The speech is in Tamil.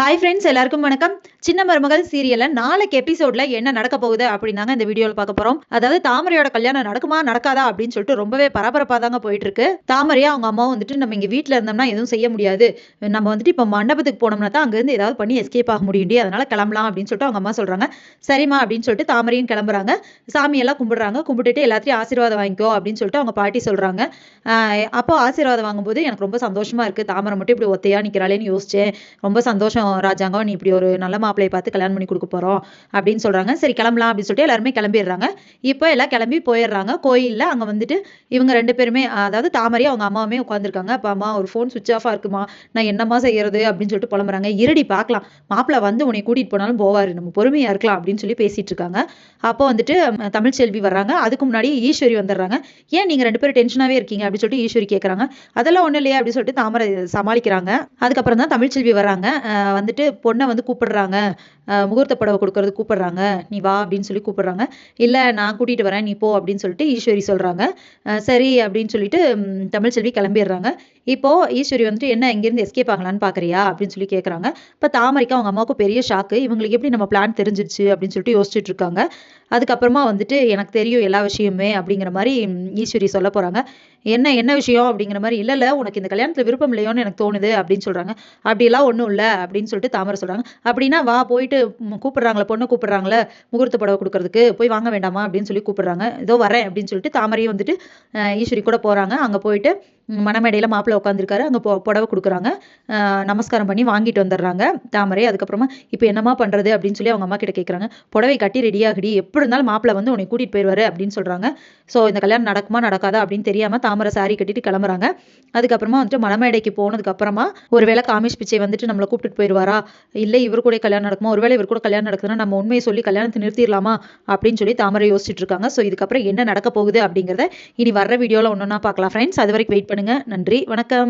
ஹாய் ஃப்ரெண்ட்ஸ், எல்லாருக்கும் வணக்கம். சின்ன மருமகள் சீரியல்ல நாளைக்கு எபிசோட்ல என்ன நடக்க போகுது அப்படின்னாங்க இந்த வீடியோவில் பார்க்க போறோம். அதாவது தாமரையோட கல்யாணம் நடக்குமா நடக்காதா அப்படின்னு சொல்லிட்டு ரொம்பவே பரபரப்பா தாங்க போயிட்டு இருக்கு. தாமரையா அவங்க அம்மாவும் வந்துட்டு நம்ம இங்க வீட்டுல இருந்தோம்னா எதுவும் செய்ய முடியாது, நம்ம வந்துட்டு இப்ப மண்டபத்துக்கு போனோம்னா தான் அங்க இருந்து ஏதாவது பண்ணி எஸ்கேப் ஆக முடியும், அதனால கிளம்பலாம் அப்படின்னு சொல்லிட்டு அவங்க அம்மா சொல்றாங்க. சரிம்மா அப்படின்னு சொல்லிட்டு தாமரையும் கிளம்புறாங்க. சாமியெல்லாம் கும்பிடுறாங்க. கும்பிட்டுட்டு எல்லாத்தையும் ஆசீர்வாதம் வாங்கிக்கோ அப்படின்னு சொல்லிட்டு அவங்க பாட்டி சொல்றாங்க. அப்போ ஆசீர்வாதம் வாங்கும்போது எனக்கு ரொம்ப சந்தோஷமா இருக்கு. தாமரை மட்டும் இப்படி ஒத்தையா நிக்கிறாளேன்னு யோசிச்சேன். ரொம்ப சந்தோஷம் ராஜாங்கம், நீ இப்படி ஒரு நல்ல மாப்பிளையை பார்த்து கல்யாணம் பண்ணி கொடுக்க போறோம் அப்படின்னு சொல்றாங்க. சரி கிளம்பலாம் அப்படின்னு சொல்லிட்டு எல்லாருமே கிளம்பிடுறாங்க. இப்போ எல்லாம் கிளம்பி போயிடுறாங்க. கோயில்ல அங்க வந்துட்டு இவங்க 2 பேருமே, அதாவது தாமரையும் அவங்க அம்மாவுமே உட்காந்துருக்காங்க. அப்ப அம்மா ஒரு ஃபோன் சுவிட்ச் ஆஃபா இருக்குமா, நான் என்னம்மா செய்யறது அப்படின்னு சொல்லிட்டு புலம்புறாங்க. இருடி பார்க்கலாம், மாப்பிள்ளை வந்து உன்னை கூட்டிட்டு போனாலும் போவாரு, நம்ம பொறுமையா இருக்கலாம் அப்படின்னு சொல்லி பேசிட்டு இருக்காங்க. அப்போ வந்துட்டு தமிழ்ச்செல்வி வர்றாங்க. அதுக்கு முன்னாடி ஈஸ்வரி வந்துடுறாங்க. ஏன் நீங்க 2 பேரும் டென்ஷனாவே இருக்கீங்க அப்படின்னு சொல்லிட்டு ஈஸ்வரி கேட்கறாங்க. அதெல்லாம் ஒண்ணும் இல்லையா அப்படின்னு சொல்லிட்டு தாமரை சமாளிக்கிறாங்க. அதுக்கப்புறம் தான் தமிழ்ச்செல்வி வர்றாங்க. வந்துட்டு பொண்ணை வந்து கூப்பிடுறாங்க. முகூர்த்த புடவை கொடுக்கறது கூப்பிடுறாங்க. நீ வா அப்படின்னு சொல்லி கூப்பிடுறாங்க. இல்ல நான் கூட்டிட்டு வரேன், நீ போ அப்படின்னு சொல்லிட்டு ஈஸ்வரி சொல்றாங்க. சரி அப்படின்னு சொல்லிட்டு தமிழ்ச்செல்வி கிளம்பிடுறாங்க. இப்போ ஈஸ்வரி வந்துட்டு என்ன இங்கிருந்து எஸ்கேப் ஆகலான்னு பாக்குறியா அப்படின்னு சொல்லி கேட்கறாங்க. இப்ப தாமரைக்கு அவங்க அம்மாவுக்கும் பெரிய ஷாக்கு. இவங்களுக்கு எப்படி நம்ம பிளான் தெரிஞ்சிருச்சு அப்படின்னு சொல்லிட்டு யோசிச்சுட்டு இருக்காங்க. அதுக்கப்புறமா வந்துட்டு எனக்கு தெரியும் எல்லா விஷயமுமே அப்படிங்கிற மாதிரி ஈஸ்வரி சொல்ல போறாங்க. என்ன என்ன விஷயம் அப்படிங்கிற மாதிரி, இல்ல உனக்கு இந்த கல்யாணத்துல விருப்பம் இல்லையோன்னு எனக்கு தோணுது அப்படின்னு சொல்றாங்க. அப்படியெல்லாம் ஒன்றும் இல்லை அப்படின்னு சொல்லிட்டு தாமரை சொல்றாங்க. அப்படின்னா வா போயிட்டு கூப்பிடுறாங்களே, பொண்ணை கூப்பிடுறாங்களே முகூர்த்த புடவை கொடுக்கறதுக்கு, போய் வாங்க வேண்டாமா அப்படின்னு சொல்லி கூப்பிடுறாங்க. ஏதோ வரேன் அப்படின்னு சொல்லிட்டு தாமரையும் வந்துட்டு ஈஸ்வரி கூட போறாங்க. அங்க போயிட்டு மணமேடையில மாப்பிள்ளை உட்காந்துருக்காரு. அங்க புடவை கொடுக்குறாங்க. நமஸ்காரம் பண்ணி வாங்கிட்டு வந்துடுறாங்க தாமரை. அதுக்கப்புறமா இப்போ என்னமா பண்றது அப்படின்னு சொல்லி அவங்க அம்மா கிட்ட கேட்கறாங்க. புடவை கட்டி ரெடியாகடி, எப்படி இருந்தாலும் மாப்பிள்ளை வந்து உன்னை கூட்டிட்டு போயிடுவாரு அப்படின்னு சொல்றாங்க. ஸோ இந்த கல்யாணம் நடக்குமா நடக்காதா அப்படின்னு தெரியாம தாமரை சாரி கட்டிட்டு கிளம்புறாங்க. அதுக்கப்புறமா வந்துட்டு மணமேடைக்கு போனதுக்கு அப்புறமா ஒருவேளை காமேஷ் பிச்சை வந்துட்டு நம்மளை கூப்பிட்டு போயிடுவாரா, இல்லை இவர் கூட கல்யாணம் நடக்குமா, ஒருவேளை இவர் கூட கல்யாணம் நடக்குதுன்னா நம்ம உண்மையை சொல்லி கல்யாணத்தை நிறுத்திடலாமா அப்படின்னு சொல்லி தாமரை யோசிச்சுட்டு இருக்காங்க. ஸோ இதுக்கப்புறம் என்ன நடக்க போகுது அப்படிங்கிறத இனி வர்ற வீடியோவில் ஒன்றா பார்க்கலாம் ஃப்ரெண்ட்ஸ். அது வரைக்கும் வெயிட் பண்ணுங்க. நன்றி, வணக்கம்.